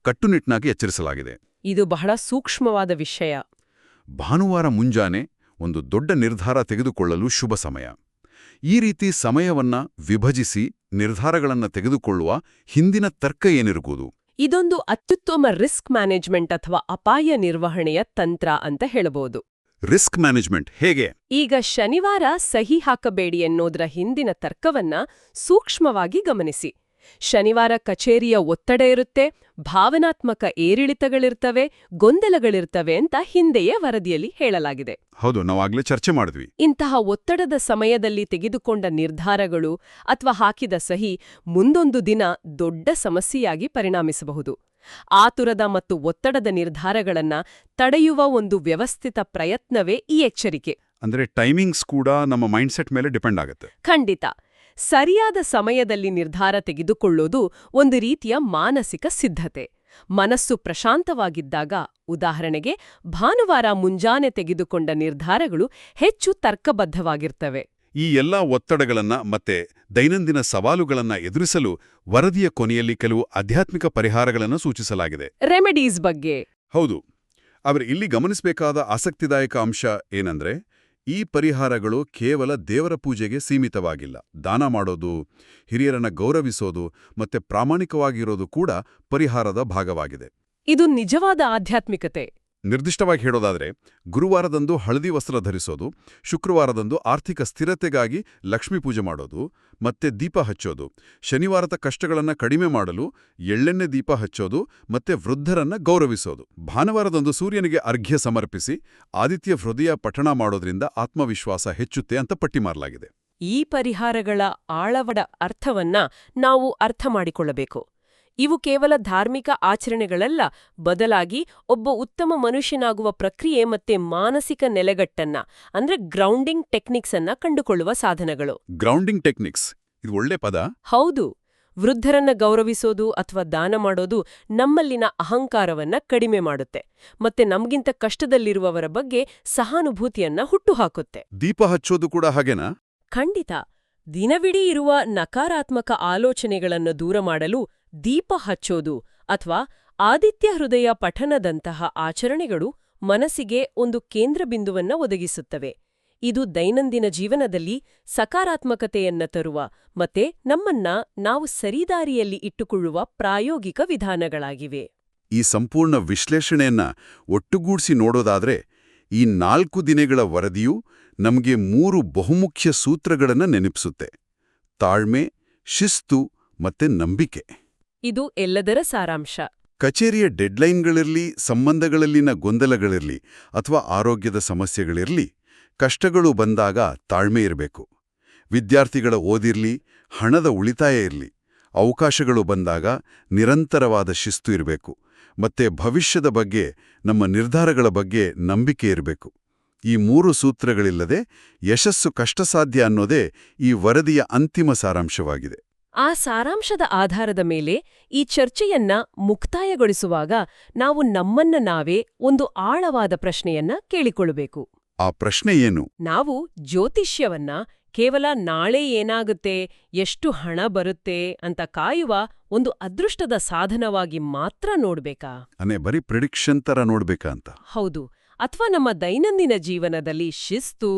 ಕಟ್ಟುನಿಟ್ಟಾಗಿ ಎಚ್ಚರಿಸಲಾಗಿದೆ. ಇದು ಬಹಳ ಸೂಕ್ಷ್ಮವಾದ ವಿಷಯ. ಭಾನುವಾರ ಮುಂಜಾನೆ ಒಂದು ದೊಡ್ಡ ನಿರ್ಧಾರ ತೆಗೆದುಕೊಳ್ಳಲು ಶುಭ ಸಮಯ. ಈ ರೀತಿ ಸಮಯವನ್ನ ವಿಭಜಿಸಿ ನಿರ್ಧಾರಗಳನ್ನು ತೆಗೆದುಕೊಳ್ಳುವ ಹಿಂದಿನ ತರ್ಕ ಏನಿರಬಹುದು? ಇದೊಂದು ಅತ್ಯುತ್ತಮ ರಿಸ್ಕ್ ಮ್ಯಾನೇಜ್ಮೆಂಟ್ ಅಥವಾ ಅಪಾಯ ನಿರ್ವಹಣೆಯ ತಂತ್ರ ಅಂತ ಹೇಳಬಹುದು. ರಿಸ್ಕ್ ಮ್ಯಾನೇಜ್ಮೆಂಟ್ ಹೇಗೆ? ಈಗ ಶನಿವಾರ ಸಹಿ ಹಾಕಬೇಡಿ ಎನ್ನೋದರ ಹಿಂದಿನ ತರ್ಕವನ್ನ ಸೂಕ್ಷ್ಮವಾಗಿ ಗಮನಿಸಿ. ಶನಿವಾರ ಕಚೇರಿಯ ಒತ್ತಡ ಇರುತ್ತೆ, ಭಾವನಾತ್ಮಕ ಏರಿಳಿತಗಳಿರ್ತವೆ, ಗೊಂದಲಗಳಿರ್ತವೆ ಅಂತ ಹಿಂದೆಯೇ ವರದಿಯಲ್ಲಿ ಹೇಳಲಾಗಿದೆ. ಹೌದು, ನಾವಾಗ್ಲೇ ಚರ್ಚೆ ಮಾಡಿದ್ವಿ. ಇಂತಹ ಒತ್ತಡದ ಸಮಯದಲ್ಲಿ ತೆಗೆದುಕೊಂಡ ನಿರ್ಧಾರಗಳು ಅಥವಾ ಹಾಕಿದ ಸಹಿ ಮುಂದೊಂದು ದಿನ ದೊಡ್ಡ ಸಮಸ್ಯೆಯಾಗಿ ಪರಿಣಮಿಸಬಹುದು. ಆತುರದ ಮತ್ತು ಒತ್ತಡದ ನಿರ್ಧಾರಗಳನ್ನ ತಡೆಯುವ ಒಂದು ವ್ಯವಸ್ಥಿತ ಪ್ರಯತ್ನವೇ ಈ ಎಚ್ಚರಿಕೆ. ಅಂದ್ರೆ ಟೈಮಿಂಗ್ಸ್ ಕೂಡ ನಮ್ಮ ಮೈಂಡ್ಸೆಟ್ ಮೇಲೆ ಡಿಪೆಂಡ್ ಆಗುತ್ತೆ. ಖಂಡಿತ. ಸರಿಯಾದ ಸಮಯದಲ್ಲಿ ನಿರ್ಧಾರ ತೆಗೆದುಕೊಳ್ಳೋದು ಒಂದು ರೀತಿಯ ಮಾನಸಿಕ ಸಿದ್ಧತೆ. ಮನಸ್ಸು ಪ್ರಶಾಂತವಾಗಿದ್ದಾಗ, ಉದಾಹರಣೆಗೆ ಭಾನುವಾರ ಮುಂಜಾನೆ ತೆಗೆದುಕೊಂಡ ನಿರ್ಧಾರಗಳು ಹೆಚ್ಚು ತರ್ಕಬದ್ಧವಾಗಿರ್ತವೆ. ಈ ಎಲ್ಲಾ ಒತ್ತಡಗಳನ್ನ ಮತ್ತೆ ದೈನಂದಿನ ಸವಾಲುಗಳನ್ನ ಎದುರಿಸಲು ವರದಿಯ ಕೊನೆಯಲ್ಲಿ ಕೆಲವು ಆಧ್ಯಾತ್ಮಿಕ ಪರಿಹಾರಗಳನ್ನು ಸೂಚಿಸಲಾಗಿದೆ. ರೆಮಿಡೀಸ್ ಬಗ್ಗೆ. ಹೌದು. ಆದರೆ ಇಲ್ಲಿ ಗಮನಿಸಬೇಕಾದ ಆಸಕ್ತಿದಾಯಕ ಅಂಶ ಏನಂದ್ರೆ, ಈ ಪರಿಹಾರಗಳು ಕೇವಲ ದೇವರ ಪೂಜೆಗೆ ಸೀಮಿತವಾಗಿಲ್ಲ. ದಾನ ಮಾಡೋದು, ಹಿರಿಯರನ್ನ ಗೌರವಿಸೋದು ಮತ್ತೆ ಪ್ರಾಮಾಣಿಕವಾಗಿರೋದು ಕೂಡ ಪರಿಹಾರದ ಭಾಗವಾಗಿದೆ. ಇದು ನಿಜವಾದ ಆಧ್ಯಾತ್ಮಿಕತೆ. ನಿರ್ದಿಷ್ಟವಾಗಿ ಹೇಳೋದಾದ್ರೆ, ಗುರುವಾರದಂದು ಹಳದಿ ವಸ್ತ್ರ ಧರಿಸೋದು, ಶುಕ್ರವಾರದಂದು ಆರ್ಥಿಕ ಸ್ಥಿರತೆಗಾಗಿ ಲಕ್ಷ್ಮೀ ಪೂಜೆ ಮಾಡೋದು, ಮತ್ತೆ ದೀಪ ಹಚ್ಚೋದು, ಶನಿವಾರದ ಕಷ್ಟಗಳನ್ನು ಕಡಿಮೆ ಮಾಡಲು ಎಳ್ಳೆಣ್ಣೆ ದೀಪ ಹಚ್ಚೋದು, ಮತ್ತೆ ವೃದ್ಧರನ್ನ ಗೌರವಿಸೋದು, ಭಾನುವಾರದಂದು ಸೂರ್ಯನಿಗೆ ಅರ್ಘ್ಯ ಸಮರ್ಪಿಸಿ ಆದಿತ್ಯ ಹೃದಯ ಪಠಣ ಮಾಡೋದ್ರಿಂದ ಆತ್ಮವಿಶ್ವಾಸ ಹೆಚ್ಚುತ್ತೆ ಅಂತ ಪಟ್ಟಿ ಮಾಡಲಾಗಿದೆ. ಈ ಪರಿಹಾರಗಳ ಆಳವಡ ಅರ್ಥವನ್ನ ನಾವು ಅರ್ಥ ಮಾಡಿಕೊಳ್ಳಬೇಕು. ಇವು ಕೇವಲ ಧಾರ್ಮಿಕ ಆಚರಣೆಗಳಲ್ಲ, ಬದಲಾಗಿ ಒಬ್ಬ ಉತ್ತಮ ಮನುಷ್ಯನಾಗುವ ಪ್ರಕ್ರಿಯೆ ಮತ್ತೆ ಮಾನಸಿಕ ನೆಲೆಗಟ್ಟನ್ನ, ಅಂದ್ರೆ ಗ್ರೌಂಡಿಂಗ್ ಟೆಕ್ನಿಕ್ಸ್ ಅನ್ನ ಕಂಡುಕೊಳ್ಳುವ ಸಾಧನಗಳು. ಗ್ರೌಂಡಿಂಗ್ ಟೆಕ್ನಿಕ್ಸ್, ಇದು ಒಳ್ಳೆ ಪದ. ಹೌದು. ವೃದ್ಧರನ್ನ ಗೌರವಿಸೋದು ಅಥವಾ ದಾನ ಮಾಡೋದು ನಮ್ಮಲ್ಲಿನ ಅಹಂಕಾರವನ್ನ ಕಡಿಮೆ ಮಾಡುತ್ತೆ ಮತ್ತೆ ನಮ್ಗಿಂತ ಕಷ್ಟದಲ್ಲಿರುವವರ ಬಗ್ಗೆ ಸಹಾನುಭೂತಿಯನ್ನ ಹುಟ್ಟುಹಾಕುತ್ತೆ. ದೀಪ ಹಚ್ಚೋದು ಕೂಡ ಹಾಗೇನಾ? ಖಂಡಿತ. ದಿನವಿಡೀ ಇರುವ ನಕಾರಾತ್ಮಕ ಆಲೋಚನೆಗಳನ್ನು ದೂರ ಮಾಡಲು ದೀಪ ಹಚ್ಚೋದು ಅಥವಾ ಆದಿತ್ಯ ಹೃದಯ ಪಠನದಂತಹ ಆಚರಣೆಗಳು ಮನಸ್ಸಿಗೆ ಒಂದು ಕೇಂದ್ರಬಿಂದುವನ್ನ ಒದಗಿಸುತ್ತವೆ. ಇದು ದೈನಂದಿನ ಜೀವನದಲ್ಲಿ ಸಕಾರಾತ್ಮಕತೆಯನ್ನ ತರುವ ಮತ್ತೆ ನಮ್ಮನ್ನ ನಾವು ಸರಿದಾರಿಯಲ್ಲಿ ಇಟ್ಟುಕೊಳ್ಳುವ ಪ್ರಾಯೋಗಿಕ ವಿಧಾನಗಳಾಗಿವೆ. ಈ ಸಂಪೂರ್ಣ ವಿಶ್ಲೇಷಣೆಯನ್ನ ಒಟ್ಟುಗೂಡಿಸಿ ನೋಡೋದಾದ್ರೆ, ಈ 4 ದಿನಗಳ ವರದಿಯು ನಮಗೆ 3 ಬಹುಮುಖ್ಯ ಸೂತ್ರಗಳನ್ನು ನೆನಪಿಸುತ್ತೆ: ತಾಳ್ಮೆ, ಶಿಸ್ತು ಮತ್ತೆ ನಂಬಿಕೆ. ಇದು ಎಲ್ಲದರ ಸಾರಾಂಶ. ಕಚೇರಿಯ ಡೆಡ್ಲೈನ್ಗಳಿರ್ಲಿ, ಸಂಬಂಧಗಳಲ್ಲಿನ ಗೊಂದಲಗಳಿರ್ಲಿ ಅಥವಾ ಆರೋಗ್ಯದ ಸಮಸ್ಯೆಗಳಿರ್ಲಿ, ಕಷ್ಟಗಳು ಬಂದಾಗ ತಾಳ್ಮೆ ಇರಬೇಕು. ವಿದ್ಯಾರ್ಥಿಗಳ ಓದಿರ್ಲಿ, ಹಣದ ಉಳಿತಾಯ ಇರಲಿ, ಅವಕಾಶಗಳು ಬಂದಾಗ ನಿರಂತರವಾದ ಶಿಸ್ತು ಇರಬೇಕು. ಮತ್ತೆ ಭವಿಷ್ಯದ ಬಗ್ಗೆ, ನಮ್ಮ ನಿರ್ಧಾರಗಳ ಬಗ್ಗೆ ನಂಬಿಕೆ ಇರಬೇಕು. ಈ 3 ಸೂತ್ರಗಳಿಲ್ಲದೆ ಯಶಸ್ಸು ಕಷ್ಟಸಾಧ್ಯ ಅನ್ನೋದೇ ಈ ವರದಿಯ ಅಂತಿಮ ಸಾರಾಂಶವಾಗಿದೆ. ಆ ಸಾರಾಂಶದ ಆಧಾರದ ಮೇಲೆ ಈ ಚರ್ಚೆಯನ್ನ ಮುಕ್ತಾಯಗೊಳಿಸುವಾಗ ನಾವು ನಮ್ಮನ್ನ ನಾವೇ ಒಂದು ಆಳವಾದ ಪ್ರಶ್ನೆಯನ್ನ ಕೇಳಿಕೊಳ್ಳಬೇಕು. ಆ ಪ್ರಶ್ನೆ ಏನು? ನಾವು ಜ್ಯೋತಿಷ್ಯವನ್ನ ಕೇವಲ ನಾಳೆ ಏನಾಗುತ್ತೆ, ಎಷ್ಟು ಹಣ ಬರುತ್ತೆ ಅಂತ ಕಾಯುವ ಒಂದು ಅದೃಷ್ಟದ ಸಾಧನವಾಗಿ ಮಾತ್ರ ನೋಡ್ಬೇಕಾ? ಬರೀ ಪ್ರಿಡಿಕ್ಷನ್ ತರ ನೋಡ್ಬೇಕಾ ಅಂತ? ಹೌದು. ಅಥವಾ ನಮ್ಮ ದೈನಂದಿನ ಜೀವನದಲ್ಲಿ ಶಿಸ್ತು,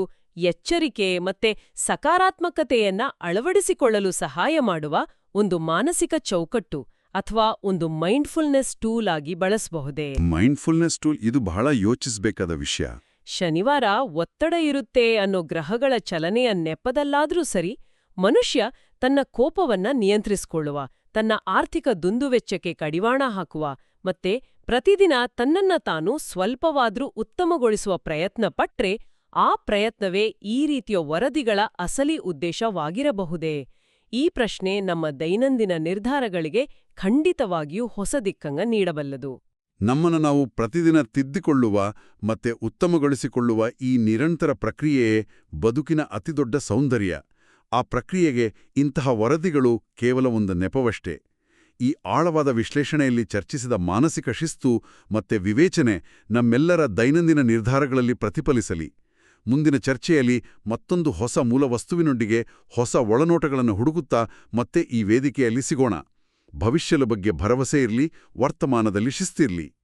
ಎಚ್ಚರಿಕೆ ಮತ್ತೆ ಸಕಾರಾತ್ಮಕತೆಯನ್ನ ಅಳವಡಿಸಿಕೊಳ್ಳಲು ಸಹಾಯ ಮಾಡುವ ಒಂದು ಮಾನಸಿಕ ಚೌಕಟ್ಟು ಅಥವಾ ಒಂದು ಮೈಂಡ್ಫುಲ್ನೆಸ್ ಟೂಲ್ ಆಗಿ ಬಳಸಬಹುದೇ? ಮೈಂಡ್ಫುಲ್ನೆಸ್ ಟೂಲ್, ಇದು ಬಹಳ ಯೋಚಿಸಬೇಕಾದ ವಿಷಯ. ಶನಿವಾರ ಒತ್ತಡ ಇರುತ್ತೆ ಅನ್ನೋ ಗ್ರಹಗಳ ಚಲನೆಯ ನೆಪದಲ್ಲಾದ್ರೂ ಸರಿ, ಮನುಷ್ಯ ತನ್ನ ಕೋಪವನ್ನ ನಿಯಂತ್ರಿಸಿಕೊಳ್ಳುವ, ತನ್ನ ಆರ್ಥಿಕ ದುಂದುವೆಚ್ಚಕ್ಕೆ ಕಡಿವಾಣ ಹಾಕುವ ಮತ್ತೆ ಪ್ರತಿದಿನ ತನ್ನನ್ನ ತಾನು ಸ್ವಲ್ಪವಾದ್ರೂ ಉತ್ತಮಗೊಳಿಸುವ ಪ್ರಯತ್ನ ಪಟ್ರೆ, ಆ ಪ್ರಯತ್ನವೇ ಈ ರೀತಿಯ ವರದಿಗಳ ಅಸಲಿ ಉದ್ದೇಶವಾಗಿರಬಹುದೇ? ಈ ಪ್ರಶ್ನೆ ನಮ್ಮ ದೈನಂದಿನ ನಿರ್ಧಾರಗಳಿಗೆ ಖಂಡಿತವಾಗಿಯೂ ಹೊಸ ದಿಕ್ಕಂಗ ನೀಡಬಲ್ಲದು. ನಮ್ಮನ್ನು ನಾವು ಪ್ರತಿದಿನ ತಿದ್ದಿಕೊಳ್ಳುವ ಮತ್ತೆ ಉತ್ತಮಗೊಳಿಸಿಕೊಳ್ಳುವ ಈ ನಿರಂತರ ಪ್ರಕ್ರಿಯೆಯೇ ಬದುಕಿನ ಅತಿದೊಡ್ಡ ಸೌಂದರ್ಯ. ಆ ಪ್ರಕ್ರಿಯೆಗೆ ಇಂತಹ ವರದಿಗಳು ಕೇವಲ ಒಂದು ನೆಪವಷ್ಟೇ. ಈ ಆಳವಾದ ವಿಶ್ಲೇಷಣೆಯಲ್ಲಿ ಚರ್ಚಿಸಿದ ಮಾನಸಿಕ ಶಿಸ್ತು ಮತ್ತೆ ವಿವೇಚನೆ ನಮ್ಮೆಲ್ಲರ ದೈನಂದಿನ ನಿರ್ಧಾರಗಳಲ್ಲಿ ಪ್ರತಿಫಲಿಸಲಿ. ಮುಂದಿನ ಚರ್ಚೆಯಲ್ಲಿ ಮತ್ತೊಂದು ಹೊಸ ಮೂಲವಸ್ತುವಿನೊಂದಿಗೆ ಹೊಸ ಒಳನೋಟಗಳನ್ನು ಹುಡುಕುತ್ತಾ ಮತ್ತೆ ಈ ವೇದಿಕೆಯಲ್ಲಿ ಸಿಗೋಣ. ಭವಿಷ್ಯದ ಬಗ್ಗೆ ಭರವಸೆ ಇರಲಿ, ವರ್ತಮಾನದಲ್ಲಿ ಶಿಸ್ತಿರಲಿ.